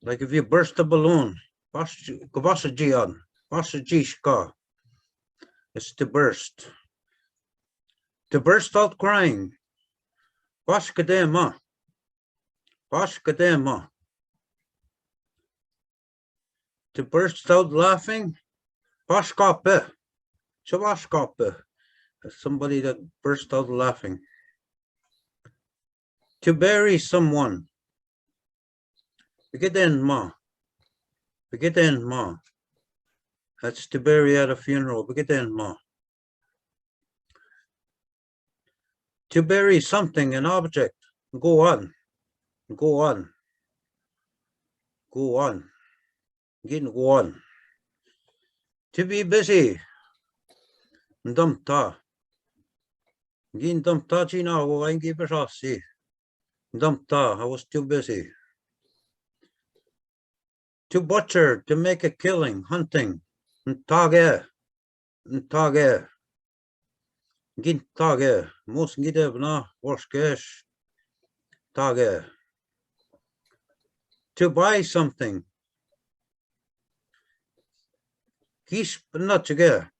Like if you burst a balloon, it's to burst. To burst out crying. Bashkadema. Bashkadema. To burst out laughing. Bashkape. Chabashkape. Somebody that burst out laughing. To bury someone. Bigeden ma. That's to bury at a funeral. Bigeden ma. To bury something, an object. Go on. Go on. Go on. Go on. To be busy. Ndamta. Gin damta china go I give it. Dumpta, I was too busy. To butcher, to make a killing, hunting. Ntage, ntage. Gintage, most gidevna, warskesh. Tage. To buy something. Gishpanachige.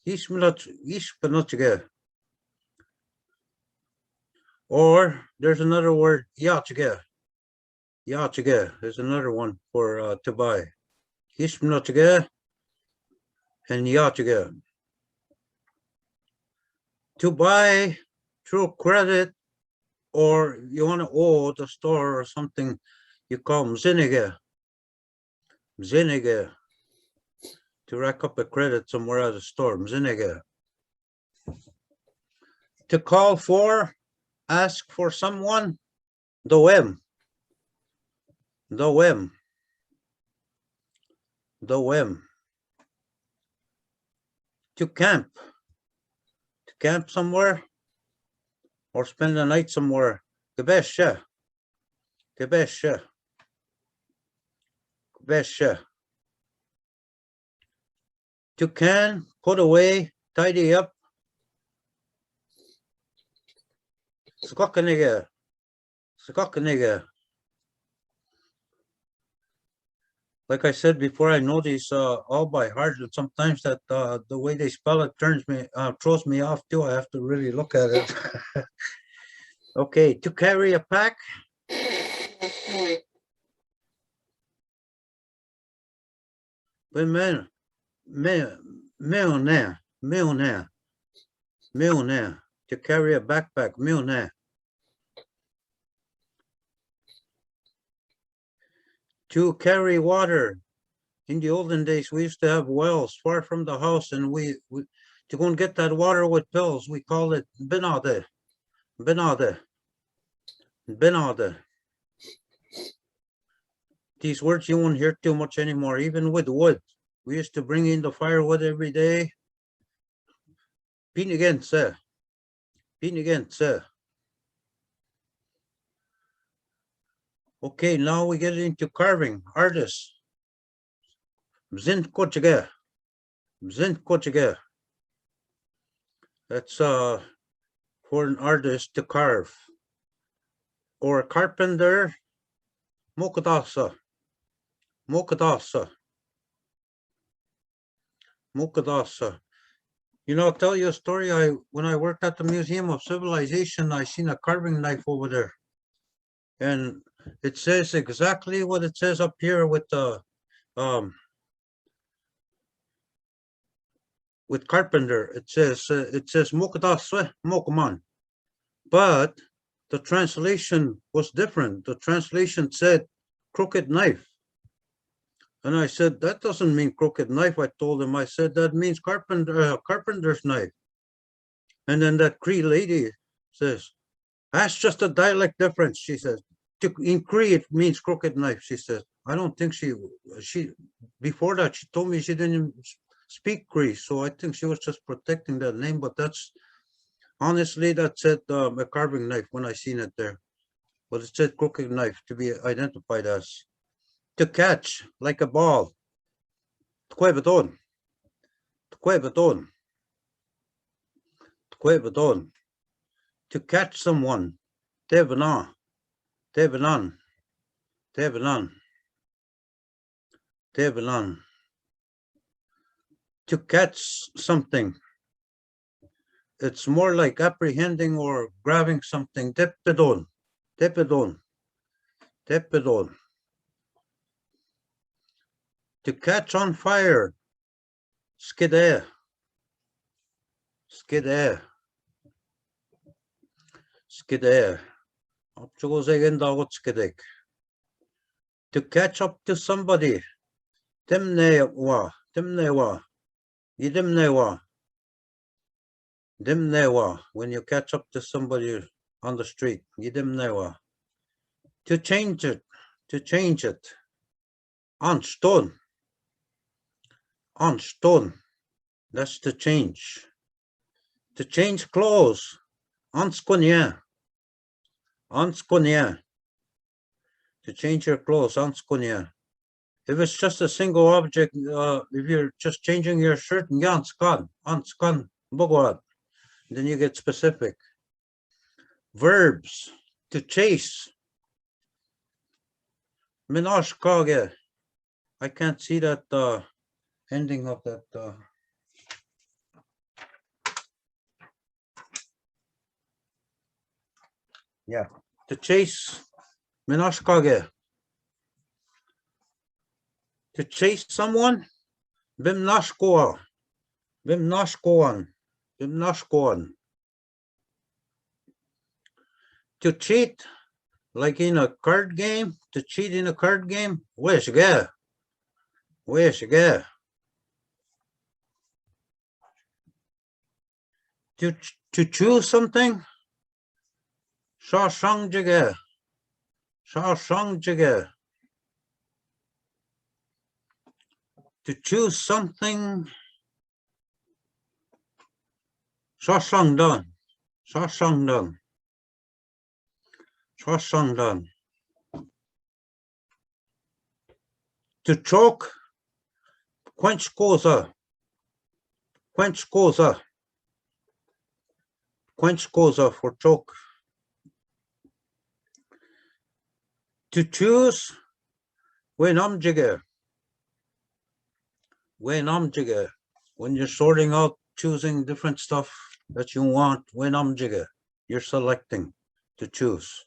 Gishpanachige. Or there's another word, yachige. Yachige is another one for to buy. Hishmnachige and yachige. To buy through credit, or you want to owe the store or something, you call mzinige. Mzinige. To rack up a credit somewhere at a store, mzinige. To call for, ask for someone, doem. Doem. Doem. To camp. To camp somewhere or spend the night somewhere. Gebeshe. Gebeshe. Gebeshe. To can, put away, tidy up. Skokenige. Skokenige. Like I said before, I know these all by heart, and sometimes that the way they spell it throws me off too. I have to really look at it. Okay, to carry a pack. Millionaire. To carry a backpack, millionaire. To carry water. In the olden days, we used to have wells far from the house, and we to go and get that water with pills, we call it binade. Binade. Binade. These words you won't hear too much anymore, even with wood. We used to bring in the firewood every day. Pin again, sir. Pin again, sir. Okay, now we get into carving. Artists. Bzint kochige. Bzint kochige. That's for an artist to carve. Or a carpenter. Mokadasa. Mokadasa. Mokadasa. You know, I'll tell you a story. When I worked at the Museum of Civilization, I seen a carving knife over there. And it says exactly what it says up here with the with carpenter. It says Mokadaswe Mokaman. But the translation was different. The translation said crooked knife. And I said, that doesn't mean crooked knife. I told him, I said, that means carpenter's knife. And then that Cree lady says, that's just a dialect difference, she says. In Cree, it means crooked knife, she says. I don't think she, before that, she told me she didn't speak Cree. So I think she was just protecting that name, but that's, honestly, that said a carving knife when I seen it there. But it said crooked knife to be identified as. To catch, like a ball. Tquebaton. Tquebaton. Tquebaton. To catch someone. Tevanan. Tevanan. Tevanan. Tebelan. To catch something. It's more like apprehending or grabbing something. Tepedon. Tepedon. Tepedon. To catch on fire. Skidare. Skidare. Skidare. To catch up to somebody. Dimnewa. Dimnewa. Yidimnewa. Dimnewa. When you catch up to somebody on the street. Yidimnewa. To change it. To change it. On stone. On stone. That's to change. To change clothes. On skonia. On skonia. To change your clothes. On skonia. If it's just a single object, if you're just changing your shirt, on skan, bogwad, then you get specific. Verbs. To chase. Minosh kage. I can't see that ending of that. Yeah. To chase. Minosh kage. To chase someone. Bimnashkoa. Bimnashkoan. Bimnashkoan. To cheat. Like in a card game. To cheat in a card game. Wish ga. Wish ga. To choose something. Shashang jige. Shashang jige. To choose something. Shashang dan. Shashang dan. Shashang dan. To choke. Quench koza. Quench koza. Quench koza for choke. To choose. Wenam jige. Wenam jige. When you're sorting out, choosing different stuff that you want, wenam jige. You're selecting to choose.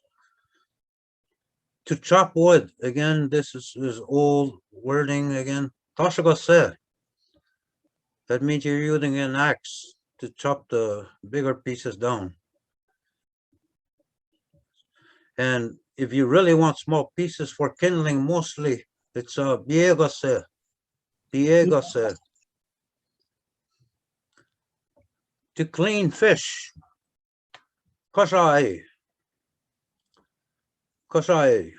To chop wood. Again, this is old wording again. Tashaga said. That means you're using an axe to chop the bigger pieces down. And if you really want small pieces for kindling, mostly it's biegase. Biegase. To clean fish. Kashai. Kashai.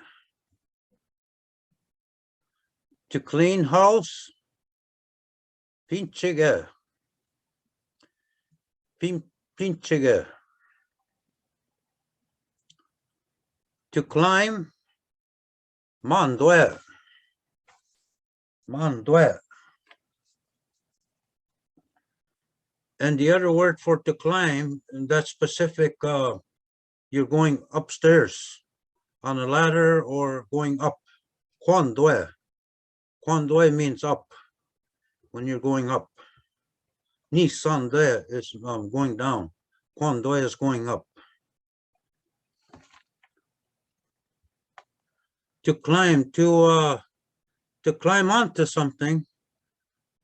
To clean house. Pinchige. Pinchige. To climb. Mandwe. Mandwe. And the other word for to climb, that's specific, you're going upstairs on a ladder or going up. Kwandwe. Kwandwe means up when you're going up. Nisande is going down. Kwandwe is going up. To climb, to climb onto something,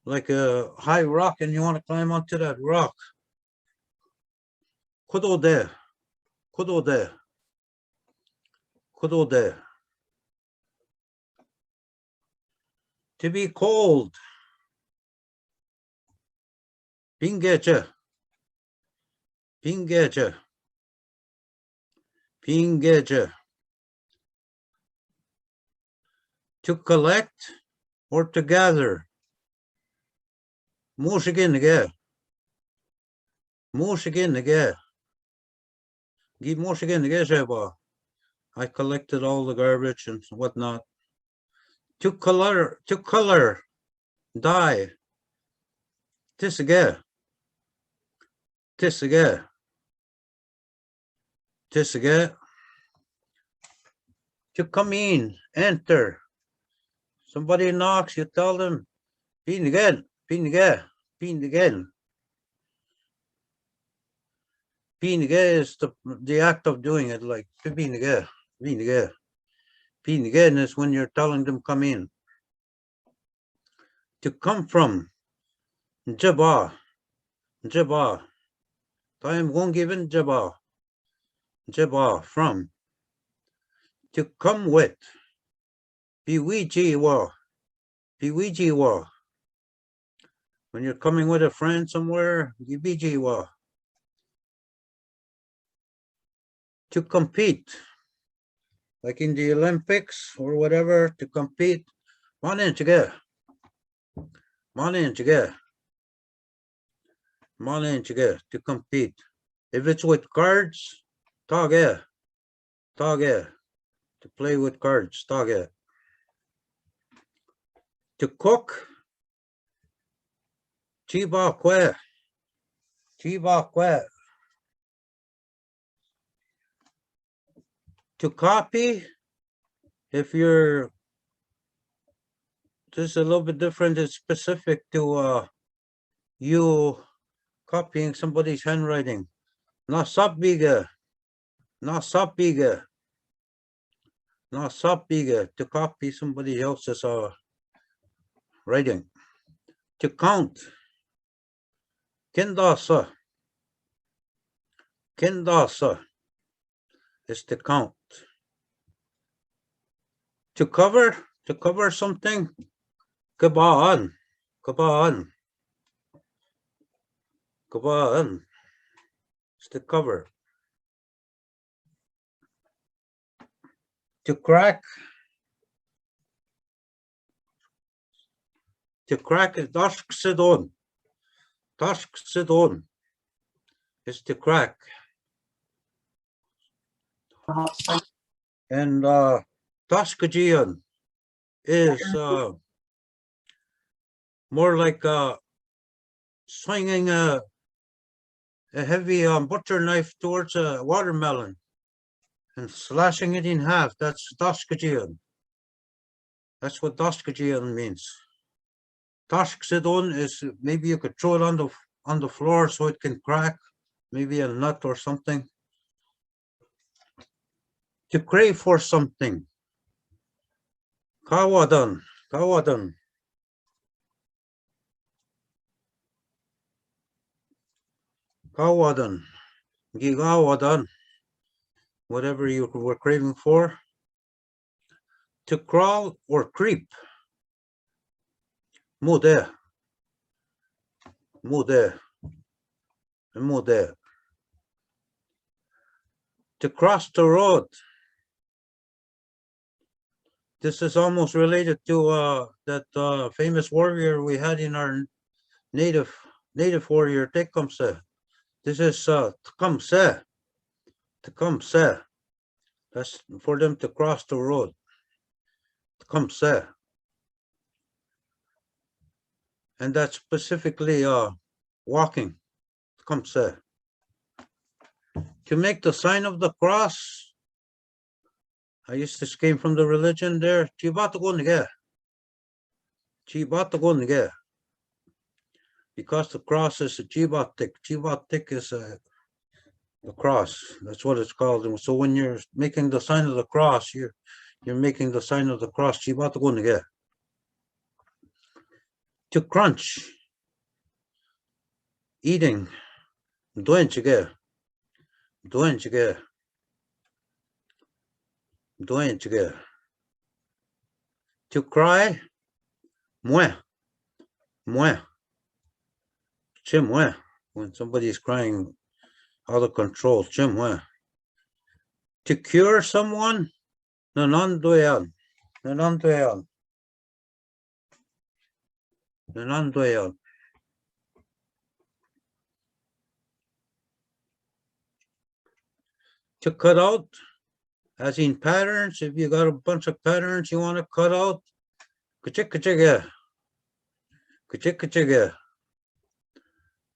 like a high rock, and you want to climb onto that rock. Kudode. Kudode. Kudode. To be cold. Pingeche. Pingeche. Pingeche. To collect or to gather. Morshiginige. Morshiginige. Give morshiginige sheba. I collected all the garbage and whatnot. To color, dye. Tisage. Tisage. Tisage. To come in, enter. Somebody knocks, you tell them, pin again, pin again, pin again. Pin again is the act of doing it, like pin again, pin again. Pin again is when you're telling them come in. To come from, jaba, jaba. Time won't given jaba, jaba from. To come with, biwijiwa, biwijiwa. When you're coming with a friend somewhere, biwijiwa. To compete, like in the Olympics or whatever, to compete. Money together, money together, money together to compete. If it's with cards, tage, tage, to play with cards, tage. To cook, chiba kwe, chiba kwe. To copy, if you're, this is a little bit different, it's specific to you copying somebody's handwriting. Nasabiga, nasabiga, nasabiga, to copy somebody else's writing. To count, kendasa, kendasa is to count. To cover something, kabaan, kabaan, kabaan is to cover. To crack is dashksidon, dashksidon is to crack. And Dashkajian is more like swinging a heavy butcher knife towards a watermelon and slashing it in half. That's Dashkajian. That's what Dashkajian means. Dashksidon is maybe you could throw it on the floor so it can crack, maybe a nut or something. To crave for something. Kawadan, kawadan. Kawadan, gigawadan, whatever you were craving for. To crawl or creep. Mude, mude, mude. To cross the road. This is almost related to that famous warrior we had in our native warrior Tecumseh. This is Tecumseh. Tecumseh. That's for them to cross the road. Tecumseh. And that's specifically walking. Tecumseh. To make the sign of the cross. I used to came from the religion there. Chibatagonige. Chibatagonige. Because the cross is a chibatik. Chibatik is the cross. That's what it's called. And so when you're making the sign of the cross, you're making the sign of the cross. Chibatagonige. To crunch. Eating. Duenchige. Duenchige. Duenchige. To cry. Mwe. Mwe. Chimwe. When somebody is crying out of control. Chimwe. To cure someone. Nanandoyan. Nanandoyan. Nanandoyan. To cut out. As in patterns, if you got a bunch of patterns you want to cut out, kachikachiga. Kachikachiga.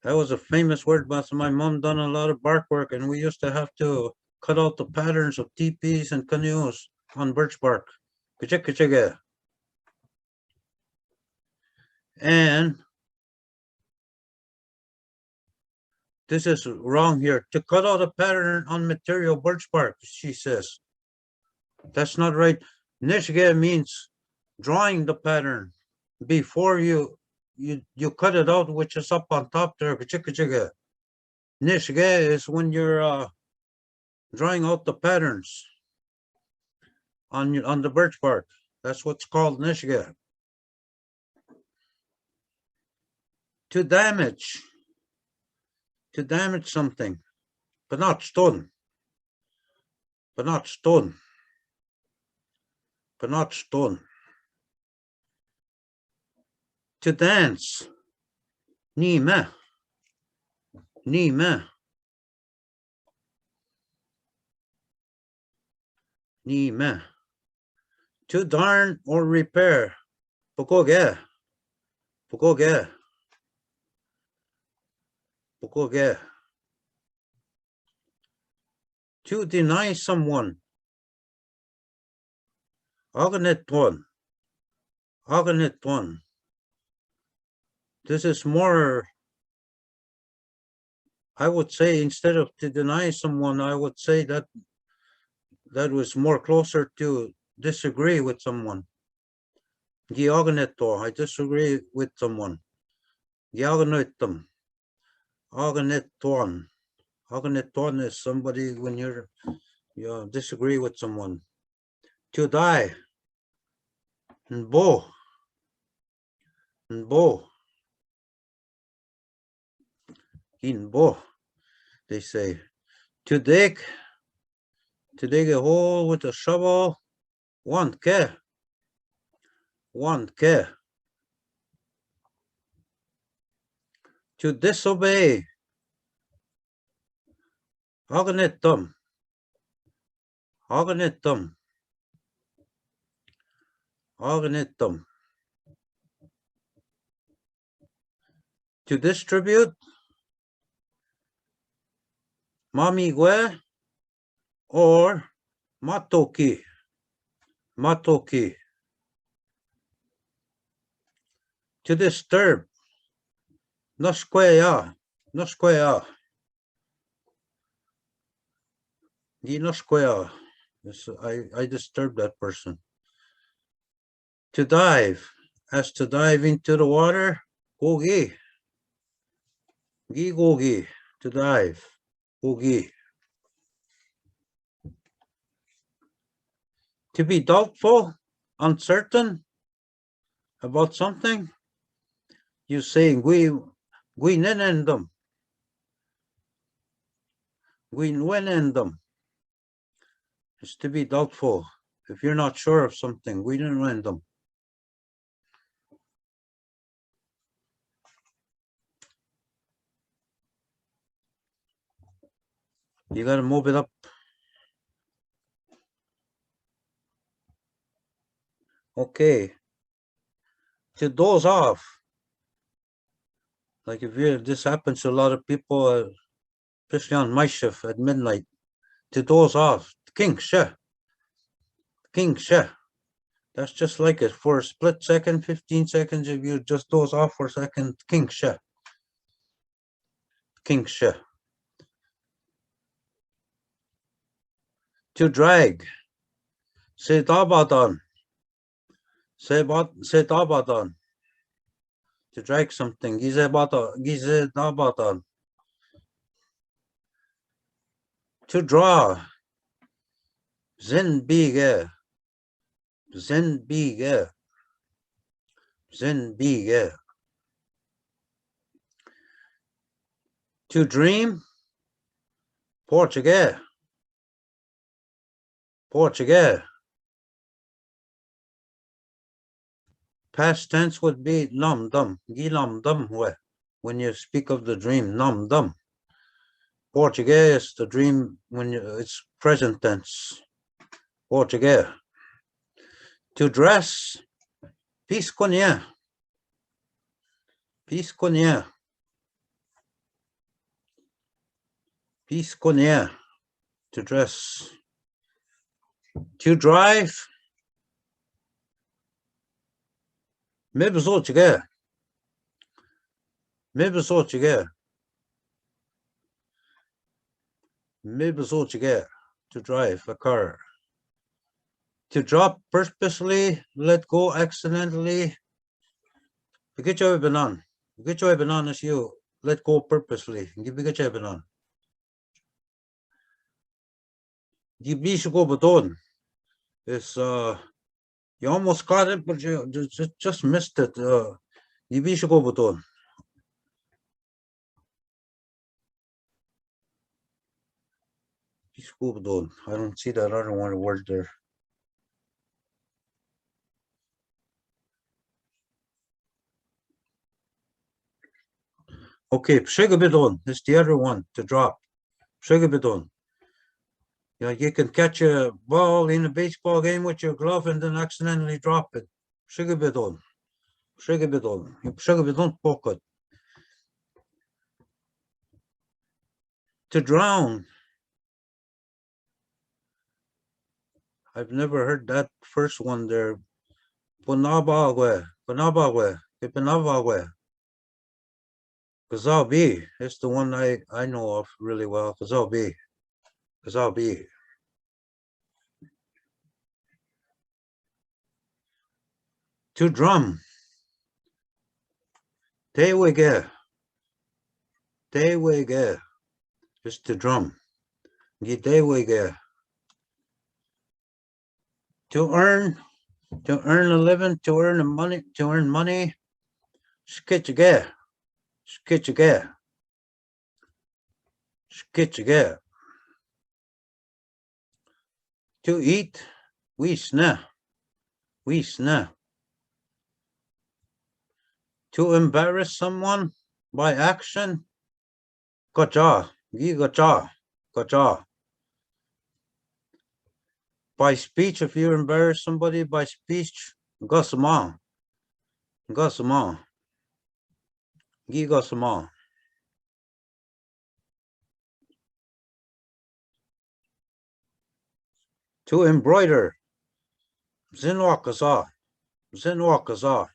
That was a famous word, but my mom done a lot of bark work, and we used to have to cut out the patterns of teepees and canoes on birch bark. Kachikachiga. And this is wrong here. To cut out a pattern on material birch bark, she says. That's not right. Nishige means drawing the pattern before you cut it out, which is up on top there. Nishige is when you're drawing out the patterns on the birch bark. That's what's called nishige. To damage something, but not stone. But not stone. But not stone. To dance. Nime. Nime. Nime. To darn or repair. Pukoge. Pukoge. Pukoge. To deny someone. Aganeton. Aganeton. This is more, I would say, instead of to deny someone, I would say that was more closer to disagree with someone. Giaganeto, I disagree with someone. Giaganetum. Aganeton. Aganeton is somebody when you disagree with someone. To die. Nbo. Nbo. Inbo, they say. To dig a hole with a shovel. One ke. To disobey. Aganetum. To distribute. Mamigwe or matoki. To disturb. Nosquea. Yes, I disturbed that person. To dive. As to dive into the water. Gogi. Gogi. To dive. Gogi. To be doubtful, uncertain about something. You say gui nenendum. Is to be doubtful. If you're not sure of something, gui nenendum. You got to move it up. Okay. To doze off. Like if this happens to a lot of people, especially on my shift at midnight. To doze off. King she. That's just like it. For a split second, 15 seconds, if you just doze off for a second, king she. To drag. Se dabadan. To drag something. Gize dabadan. To draw. Zenbige. To dream. Portuguese. Past tense would be nam dum. Gilam dum when you speak of the dream. Nam dum. Portuguese, the dream when it's present tense. Portuguese. To dress. Pisconia. To dress. To drive. Mibzochige. Maybe so what you get. Maybe so what you get to drive a car. To drop purposely, let go accidentally. Get your banan. Get your banan as you let go purposely. Give me your banan. You be should go baton. It's you almost got it, but you just missed it. You be should go baton. I don't see that other one word there. Okay, Pshigabidon is the other one to drop. Pshigabidon. Yeah, you can catch a ball in a baseball game with your glove and then accidentally drop it. Pshigabidon. Pshigabidon. Pshigabidon pocket. To drown. I've never heard that first one there. Panabagwe. Panabagwe. Panabagwe. Kazabi. It's the one I know of really well. Kazabi. Kazabi. To drum. Tewege. Tewege. It's to drum. Tewege. To earn a living, to earn money. Skitchage. Skitchage. Skitchage. To eat, we sna. We sna. To embarrass someone by action, gotcha. Ye gotcha. Gotcha. By speech, if you embarrass somebody by speech, gossama. Gossama. Ye gossama. To embroider. Zinwakaza. Zinwakaza.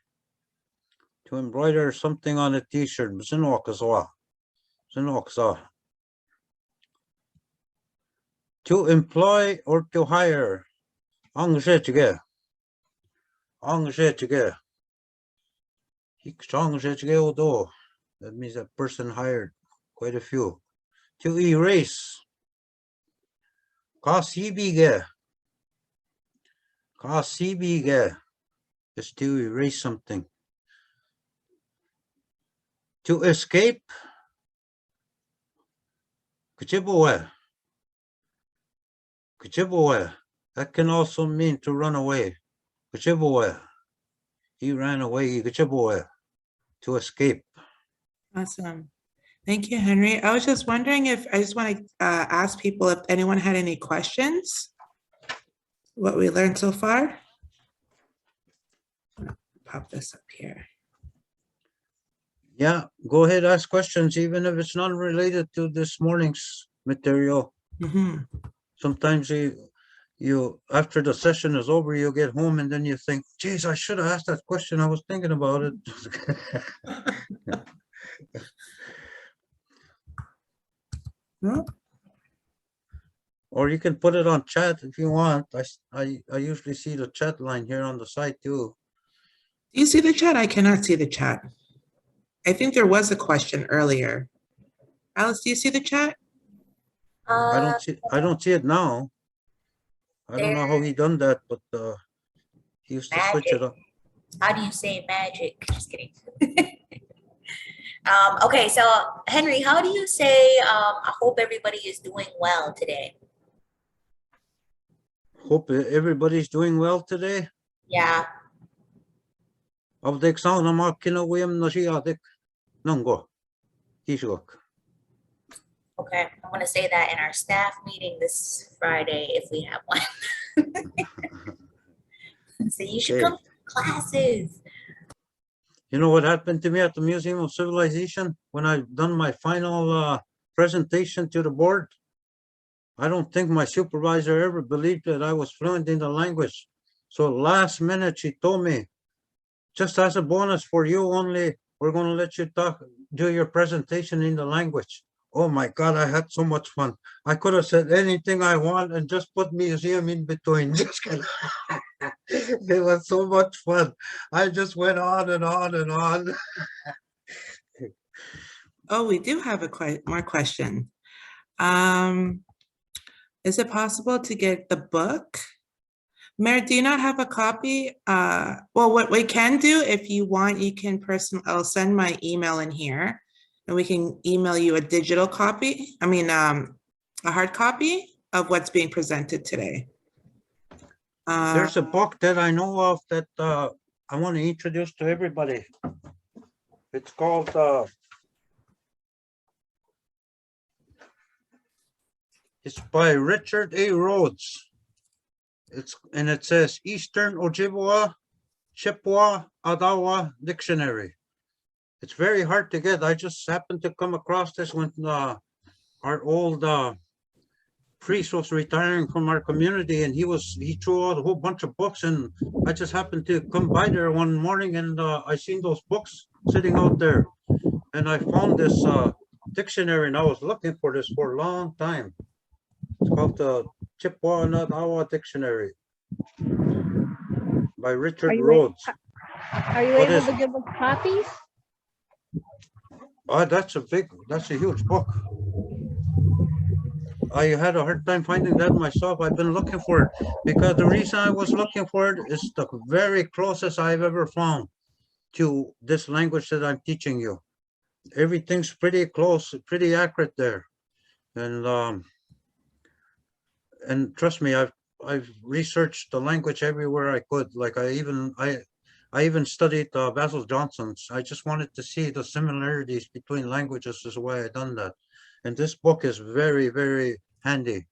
To embroider something on a t-shirt. Zinwakaza. Zinwakaza. To employ or to hire. Angshechige. Angshechige. Angshechige odo. That means that person hired quite a few. To erase. Kasibige. Kasibige is to erase something. To escape. Kachibowe. Kachibowe. That can also mean to run away. Kachibowe. He ran away. Kachibowe. To escape. Awesome. Thank you, Henry. I was just wondering if I just want to ask people if anyone had any questions. What we learned so far. Pop this up here. Yeah, go ahead, ask questions, even if it's not related to this morning's material. Sometimes you after the session is over, you get home and then you think, geez, I should have asked that question. I was thinking about it. Or you can put it on chat if you want. I usually see the chat line here on the side too. Do you see the chat? I cannot see the chat. I think there was a question earlier. Alice, do you see the chat? I don't see it now. I don't know how he done that, but he used to switch it up. How do you say magic? Just kidding. Okay, so Henry, how do you say I hope everybody is doing well today? Hope everybody's doing well today. Yeah. Okay, I'm going to say that in our staff meeting this Friday if we have one. So you should come to classes. You know what happened to me at the Museum of Civilization when I done my final presentation to the board? I don't think my supervisor ever believed that I was fluent in the language. So last minute she told me, just as a bonus for you only, we're going to let you talk, do your presentation in the language. Oh my God, I had so much fun. I could have said anything I want and just put museum in between. Just kidding. It was so much fun. I just went on and on and on. Oh, we do have more question. Is it possible to get the book? Mayor, do you not have a copy? Well, what we can do, if you want, you can I'll send my email in here and we can email you a digital copy. I mean, a hard copy of what's being presented today. There's a book that I know of that I want to introduce to everybody. It's called it's by Richard A. Rhodes. It says Eastern Ojibwa Chippewa Odawa Dictionary. It's very hard to get. I just happened to come across this when our old priest was retiring from our community, and he threw out a whole bunch of books, and I just happened to come by there one morning, and I seen those books sitting out there, and I found this dictionary, and I was looking for this for a long time. It's called the Chippewa and Odawa Dictionary by Richard Rhodes. Are you able to give us copies? Oh, that's a huge book. I had a hard time finding that myself. I've been looking for it because the reason I was looking for it is the very closest I've ever found to this language that I'm teaching you. Everything's pretty close, pretty accurate there. And trust me, I've researched the language everywhere I could. Like I even studied Basil Johnson's. I just wanted to see the similarities between languages is why I done that. And this book is very, very handy.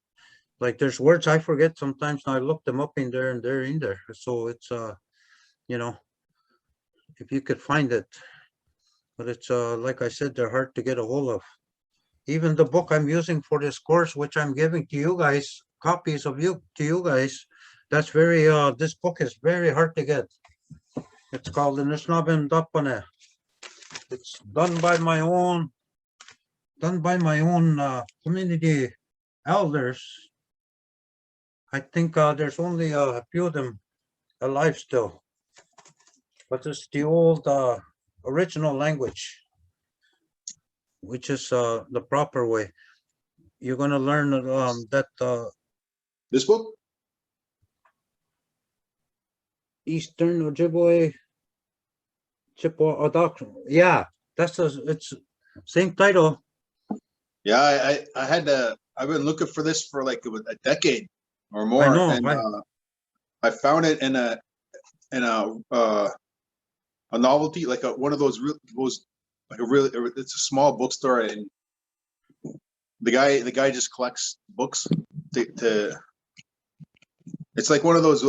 Like there's words I forget sometimes, and I look them up in there and they're in there. So it's, you know, if you could find it, but it's, like I said, they're hard to get a hold of. Even the book I'm using for this course, which I'm giving to you guys, copies of to you guys, that's very, this book is very hard to get. It's called Anishinaabe. It's done by my own community elders. I think there's only a few of them alive still, but it's the old original language, which is the proper way. You're going to learn that This book? Eastern Ojibwe Chippewa Odawa. Yeah, it's same title. Yeah, I've been looking for this for like a decade or more. I know, and I found it in a novelty, like one of those like it's a small bookstore, and the guy just collects books to it's like one of those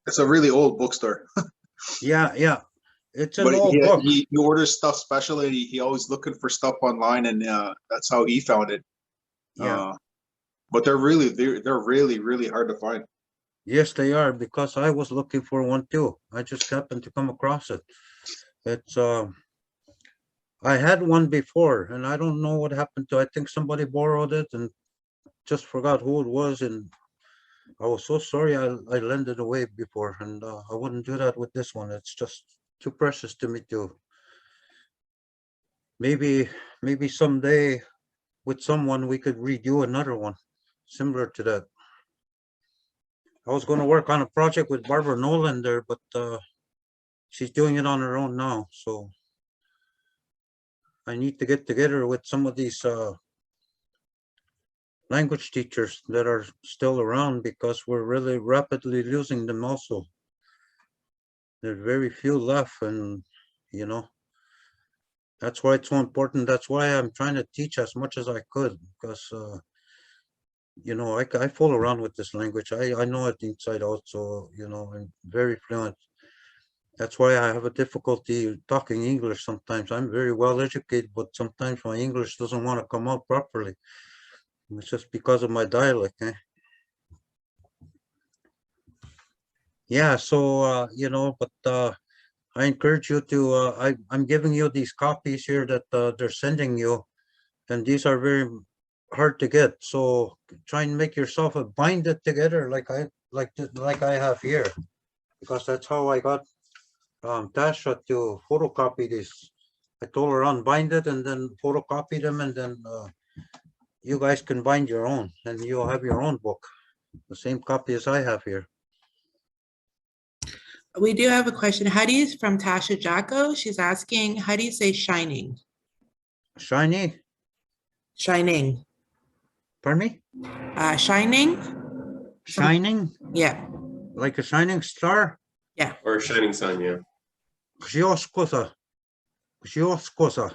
it's a really old bookstore. Yeah. It's an But old book. he orders stuff specially. He always looking for stuff online, and that's how he found it. Yeah. But they're really hard to find. Yes, they are, because I was looking for one too. I just happened to come across it. It's I had one before, and I don't know what happened to. I think somebody borrowed it and just forgot who it was, and I was so sorry I lent it away before, and I wouldn't do that with this one. It's just too precious to me too. Maybe someday with someone we could redo another one similar to that. I was going to work on a project with Barbara Nolan there, but she's doing it on her own now. So I need to get together with some of these language teachers that are still around, because we're really rapidly losing them also. There's very few left, and you know, that's why it's so important. That's why I'm trying to teach as much as I could, because you know, I fool around with this language. I know it inside out, so you know, I'm very fluent. That's why I have a difficulty talking English sometimes. I'm very well educated, but sometimes my English doesn't want to come out properly. It's just because of my dialect, eh? Yeah, so you know, but I encourage you to, I'm giving you these copies here that they're sending you, and these are very hard to get. So try and make yourself a bind it together like I have here, because that's how I got Tasha to photocopy this. I told her unbind it and then photocopy them, and then you guys can bind your own, and you'll have your own book, the same copy as I have here. We do have a question. How do you, from Tasha Jacko? She's asking, how do you say shining? Shiny, Shining. pardon me? Shining? Shining, Yeah. like a shining star? Or a shining sun, yeah. Gioskosa. Gioskosa.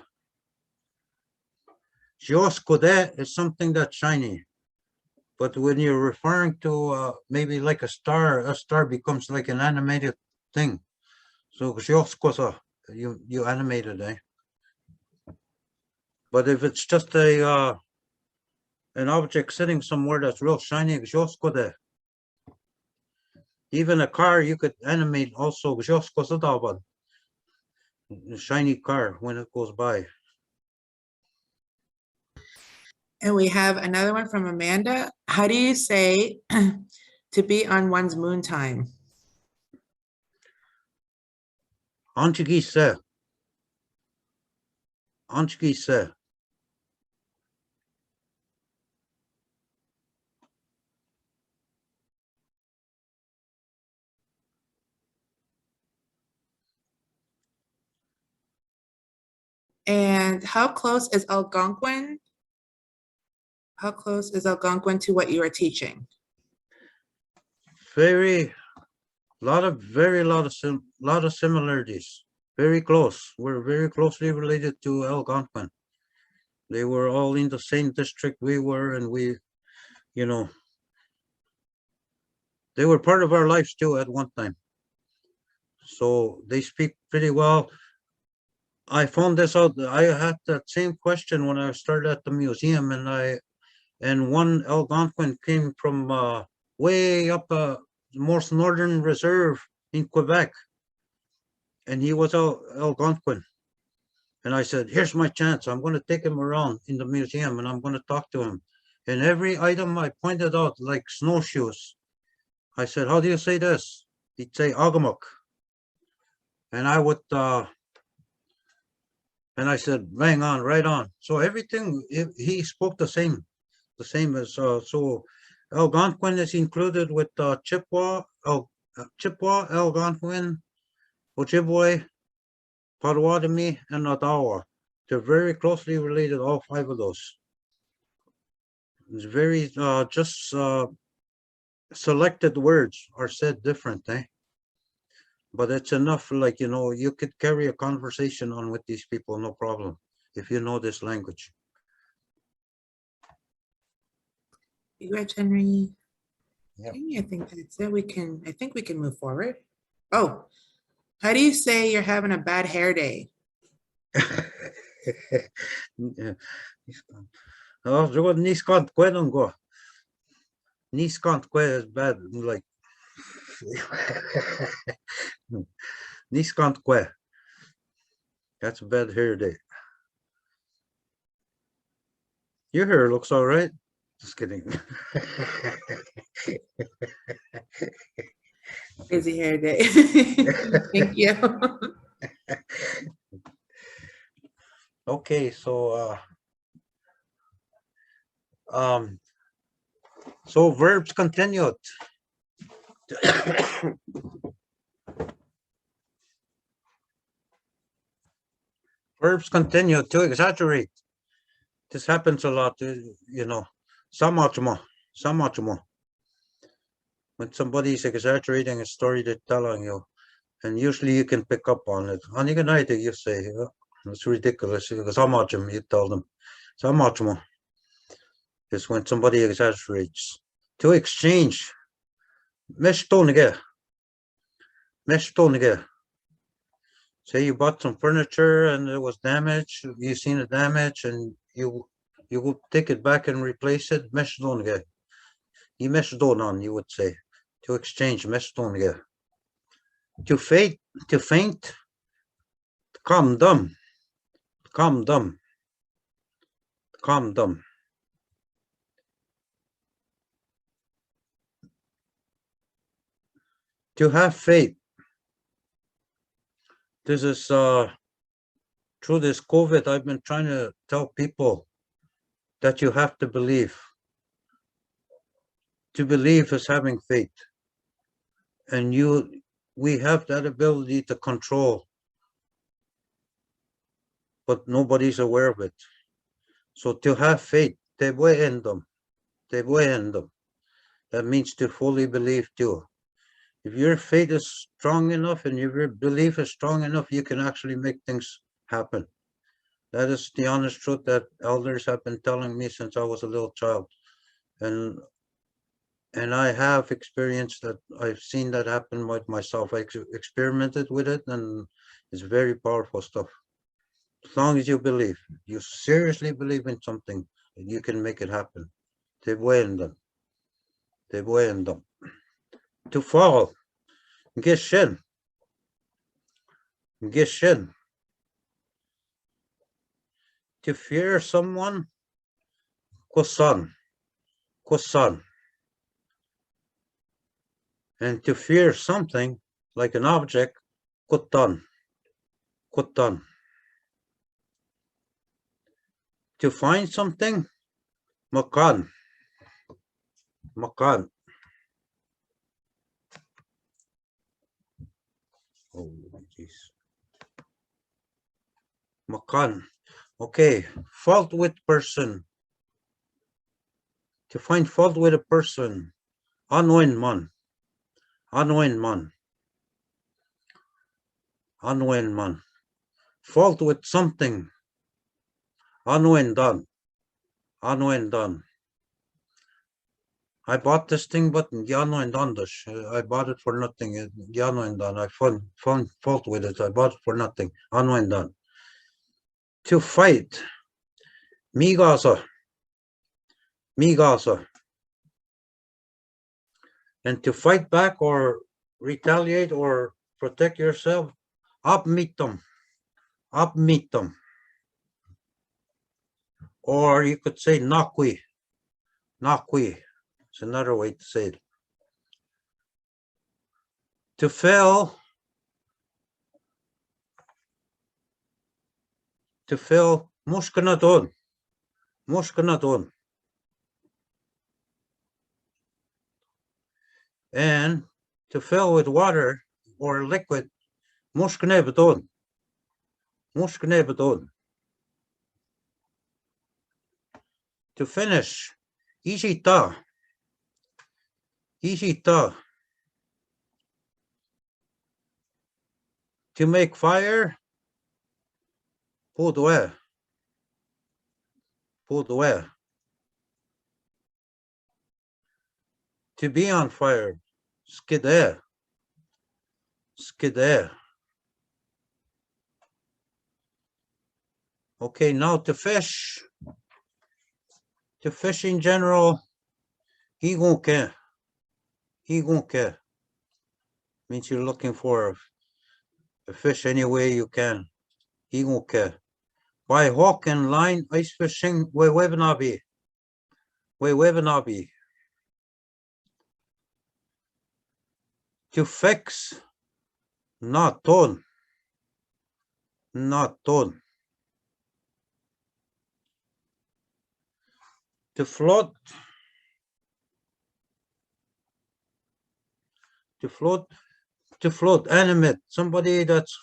Gioskode is something that's shiny. But when you're referring to maybe like a star becomes like an animated thing. So gioskosa, you animated, eh? But if it's just a an object sitting somewhere that's real shiny, gioskode. Even a car you could animate also, gioskosa, a shiny car when it goes by. And we have another one from Amanda. How do you say to be on one's moon time? Anchigise. Anchigise. And how close is Algonquin? How close is Algonquin to what you are teaching? Very lot of similarities. Very close. We're very closely related to Algonquin. They were all in the same district we were, and we, you know, they were part of our lives too at one time. So they speak pretty well. I found this out. I had that same question when I started at the museum, and one Algonquin came from way up the most northern reserve in Quebec, and he was Algonquin. And I said, here's my chance. I'm going to take him around in the museum and I'm going to talk to him. And every item I pointed out, like snowshoes, I said, how do you say this? He'd say Agamuk. And I would, and I said, bang on, right on. So everything, he spoke the same as, so Algonquin is included with Chippewa, Algonquin, Ojibwe, Potawatomi, and Ottawa. They're very closely related, all five of those. It's very, just selected words are said different, eh? But it's enough, like, you know, you could carry a conversation on with these people, no problem, if you know this language. Congrats, Henry. Yep. Okay, I think that's it. I think we can move forward. Oh, how do you say you're having a bad hair day? Oh, so what Niskant Quedon go? Niskant Qued is bad, like Niskant Qued. That's a bad hair day. Your hair looks all right. Just kidding. Busy hair day. Thank you. Okay, so so verbs continued. Verbs continue to exaggerate. This happens a lot, you know. Samachmo. When somebody's exaggerating a story they're telling you, and usually you can pick up on it. Aniganite, you say, oh, it's ridiculous. Samachmo, you tell them. Samachmo is when somebody exaggerates. To exchange. Meshtonige. Say you bought some furniture and it was damaged. You seen the damage and you will take it back and replace it. Meshtonige. You meshdonan, you would say. To exchange meshtonige. To faint. calm them, calm them, calm them. To have faith. This is through this COVID, I've been trying to tell people that you have to believe. To believe is having faith. And we have that ability to control, but nobody's aware of it. So to have faith, te voy en them. That means to fully believe too. If your faith is strong enough and your belief is strong enough, you can actually make things happen. That is the honest truth that elders have been telling me since I was a little child. And I have experienced that. I've seen that happen with myself. I experimented with it, and it's very powerful stuff. As long as you believe, you seriously believe in something, you can make it happen. Te voy en them. To fall. Gishin. To fear someone. Kusan. And to fear something, like an object, kutan. To find something, makan. Oh, jeez. Makan. Okay, fault with person. To find fault with a person. Anwen man. Fault with something. Anwen dan. I bought this thing, but I bought it for nothing. I found fault with it. I bought it for nothing. To fight. Migasa. And to fight back or retaliate or protect yourself. Abmitam. Or you could say nakwi. It's another way to say it. To fail. Mushkanadon. And to fill with water or liquid. Mushkanebedon. To finish. Ishita. To make fire. Pudwe. To be on fire. Skide. Okay, now to fish. To fish in general. Higunke. Means you're looking for a fish any way you can. Higunke. By hook and line ice fishing. Webinabi. To fix. Not ton. To float. Animate. Somebody that's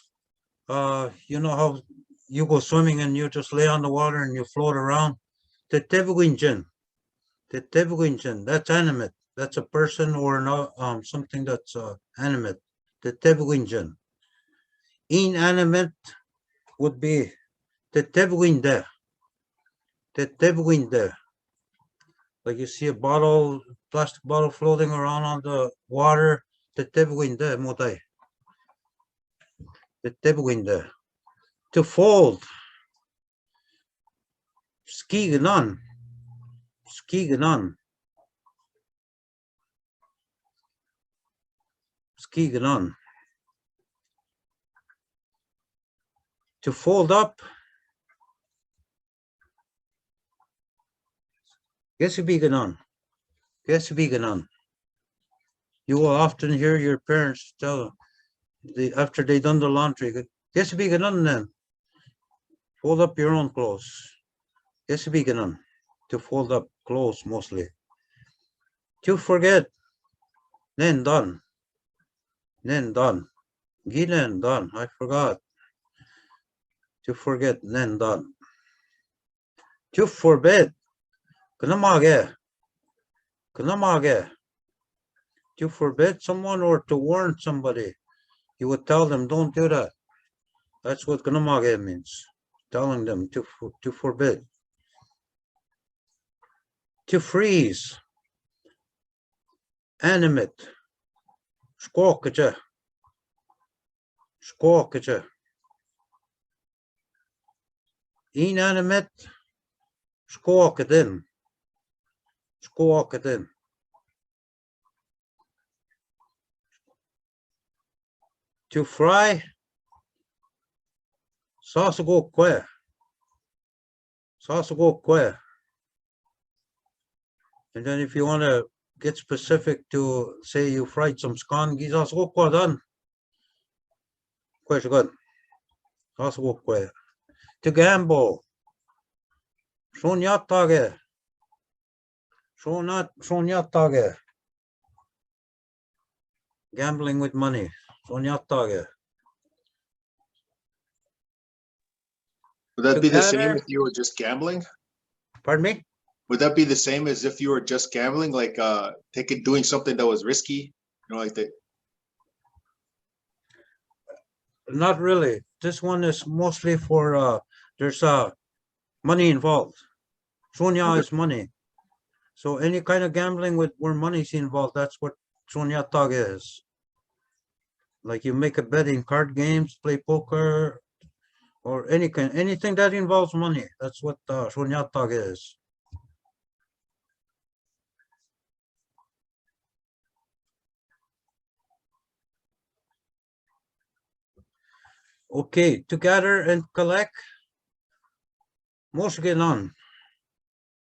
you know how you go swimming and you just lay on the water and you float around. The tebuginjin. That's animate. That's a person or something that's animate. The tebuginjin. Inanimate would be the tebuinde. Like you see a plastic bottle floating around on the water. The tebuinde modai. The tebuinde. To fold. Skiganon. To fold up. Gesubiganon. Gesubiganon. You will often hear your parents tell after they done the laundry, Gesubiganon then. Fold up your own clothes. Gesubiganon. To fold up clothes mostly. To forget. Then done. Then done. Gilen done. I forgot. To forget. Then done. To forbid. Kanamage. Kanamage. To forbid someone or to warn somebody. You would tell them, don't do that. That's what kanamage means. Telling them to forbid. To freeze. Animate. Skåkache. Skåkache. Inanimate. Skåkaden. Skåkaden. To fry. Sasagokwe. Sasagokwe. And then if you want to get specific to say you fried some scone, sasagokwe done. Question good. Sasagokwe. To gamble. Shonyatage. Shonyatage. Gambling with money. Shonyatage. Would that be the same Together- if you were just gambling? Pardon me? Would that be the same as if you were just gambling, like doing something that was risky? You know, like that. Not really. This one is mostly for there's money involved. Shonya is money. So any kind of gambling with where money is involved, that's what Shonya Tag is. Like you make a bet in card games, play poker, or anything that involves money. That's what Shonya Tag is. Okay, to gather and collect. Mosgenan.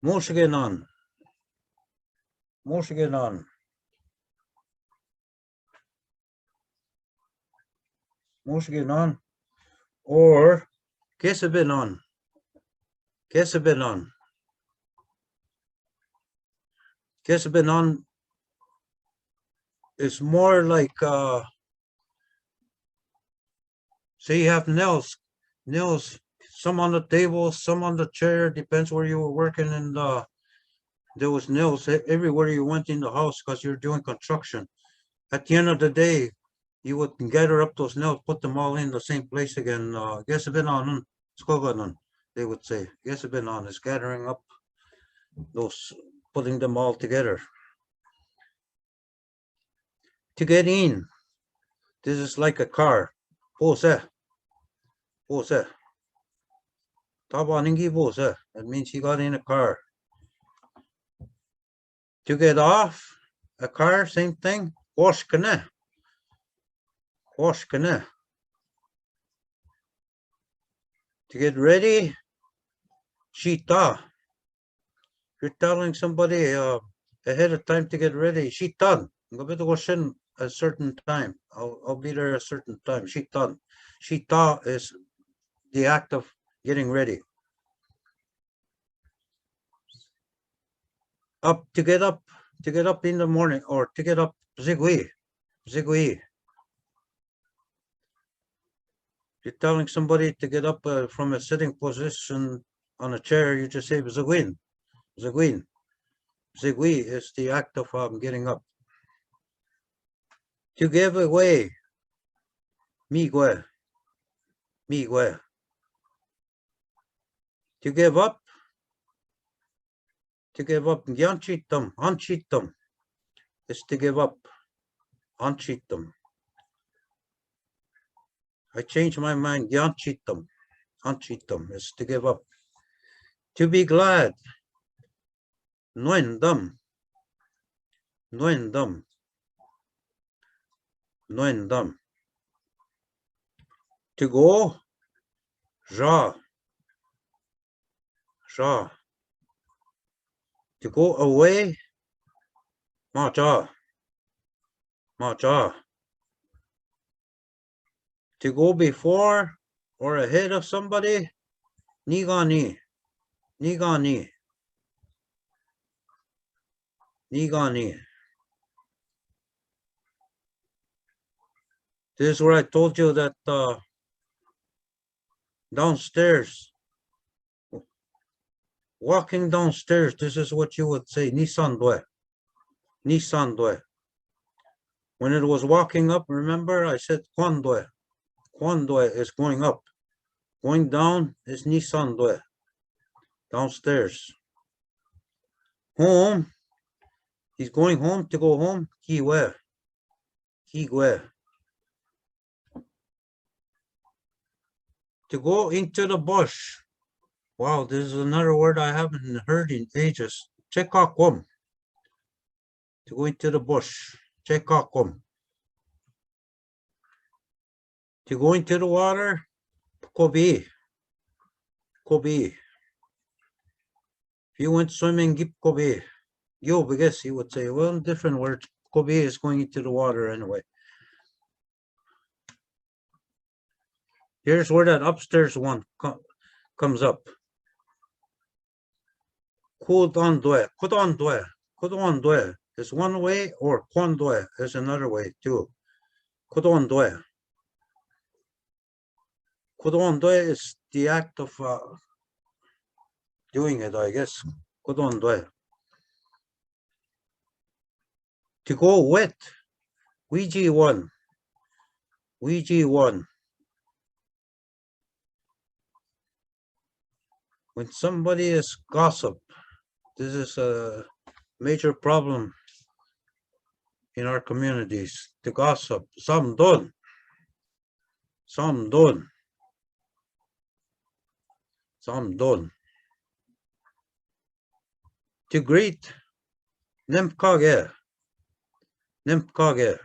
Mosgenan. Mosgenan. Mosgenan. Or Kesabinan. Kesabinan. Kesabinan is more like say you have nails, some on the table, some on the chair, depends where you were working, and there was nails everywhere you went in the house because you're doing construction. At the end of the day, you would gather up those nails, put them all in the same place again. Gesabinan, skoganan, they would say. Gesabinan is gathering up those, putting them all together. To get in, this is like a car. Pose. Pose. Tabaningi pose. That means he got in a car. To get off a car, same thing. Washkane. Washkane. To get ready, Shita. You're telling somebody ahead of time to get ready. Shitan. I'm going to go shin a certain time. I'll be there a certain time. Shitan. Shita is the act of getting ready. Up to get up in the morning, or to get up. Zigui. Zigui. You're telling somebody to get up from a sitting position on a chair, you just say Ziguin. Ziguin. Zigui is the act of getting up. To give away. Migue. Migue. To give up. To give up. Gyanchitam. Anchitam is to give up. Anchitam. I changed my mind. Gyanchitam. Anchitam is to give up. To be glad. Nuendam. Nuendam. Nuendam. To go. Ja. Ja. To go away, ma ja. Ma ja. To go before or ahead of somebody, ni ga ni. Ni ga ni. Ni ga ni. This is where I told you that downstairs, walking downstairs, this is what you would say, Nissan due. Nissan due. When it was walking up, remember I said Kwan due. Kwan due is going up. Going down is Nissan due. Downstairs. Home. He's going home to go home. Kiwe. Kiwe. To go into the bush. Wow, this is another word I haven't heard in ages. Chekakwam. To go into the bush. Chekakwam. To go into the water. Kobe. Kobe. If you went swimming, gip Kobe. Yo, I guess he would say, well, different words. Kobe is going into the water anyway. Here's where that upstairs one comes up. Kudondwe, Kudondwe, Kudondwe is one way, or Kwondwe is another way too. Kudondwe. Kudondwe is the act of doing it, I guess. Kudondwe. To go wet. Ouija one. Ouija one. When somebody is gossip, this is a major problem in our communities. To gossip. Some don't. Some don't. Some don't. To greet. Nemkage. Nemkage.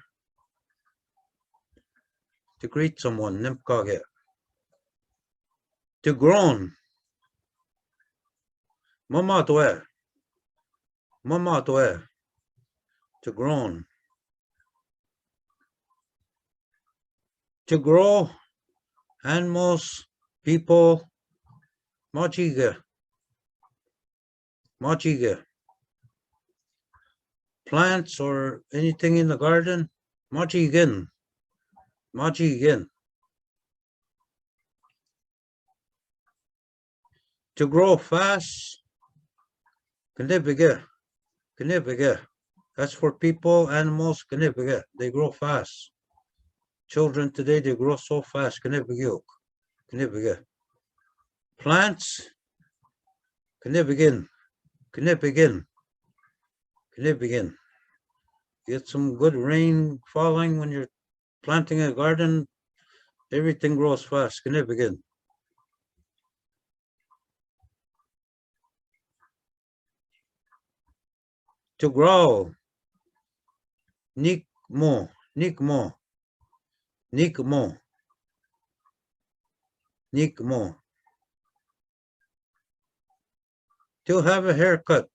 To greet someone. Nemkage. To groan. Mama dwe. Mama dwe. To groan. To grow. Animals. People. Machige. Machige. Plants or anything in the garden. Machigin. Machigin. To grow fast. Knibige. Knibige. That's for people, animals, knibige. They grow fast. Children today, they grow so fast. Knibige. Knibige. Plants. Knibigin. Knibigin. Knibigin. Get some good rain falling when you're planting a garden. Everything grows fast. Knibigin. To grow. Nikmo. Nikmo. Nikmo. Nikmo. To have a haircut.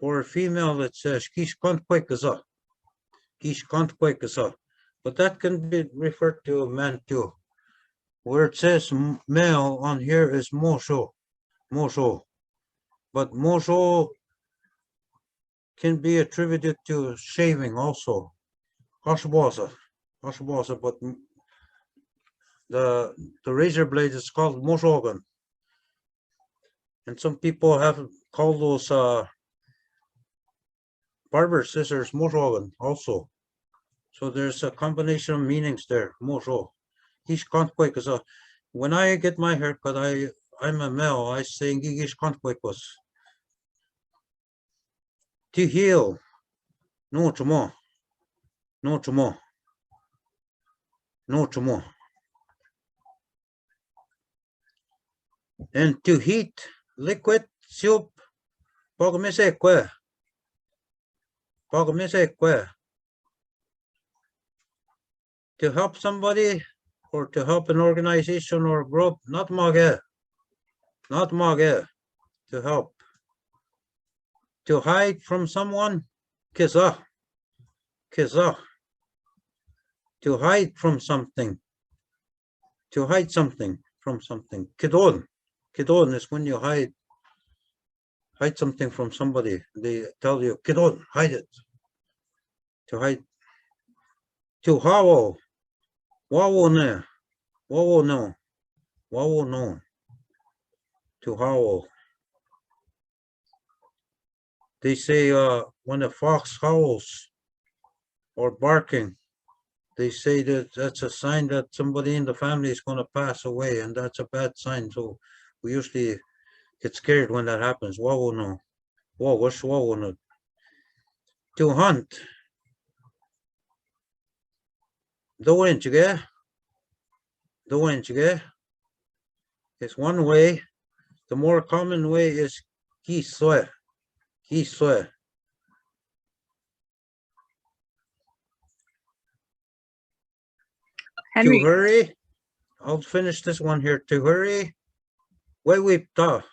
For a female, it says kishkontkwekaza. Kishkontkwekaza. But that can be referred to a man too. Where it says male on here is mosho. Mosho. But mosho can be attributed to shaving also. Hashbosa. Hashbosa, but the razor blade is called moshogan. And some people have called those barber scissors moshogan also. So there's a combination of meanings there. Mosho. Gish kontkwekos. When I get my haircut, I'm a male. I say gish kontkwekos. To heal. No chamo. No chamo. No chamo. And to heat liquid soup. Pogmesekwe. Pogmesekwe. To help somebody or to help an organization or group, not mage, to help. To hide from someone, kizah. To hide from something. To hide something from something. Kidon is when you hide something from somebody. They tell you, kidon, hide it. To hide. To hawo. Wawo no. To howl. They say when a fox howls or barking, they say that that's a sign that somebody in the family is going to pass away, and that's a bad sign. So we usually get scared when that happens. Wawo no. What's wawo no? To hunt. The it's one way. The more common way is kiswe. Henry, To hurry. I'll finish this one here. To hurry. Wewipta.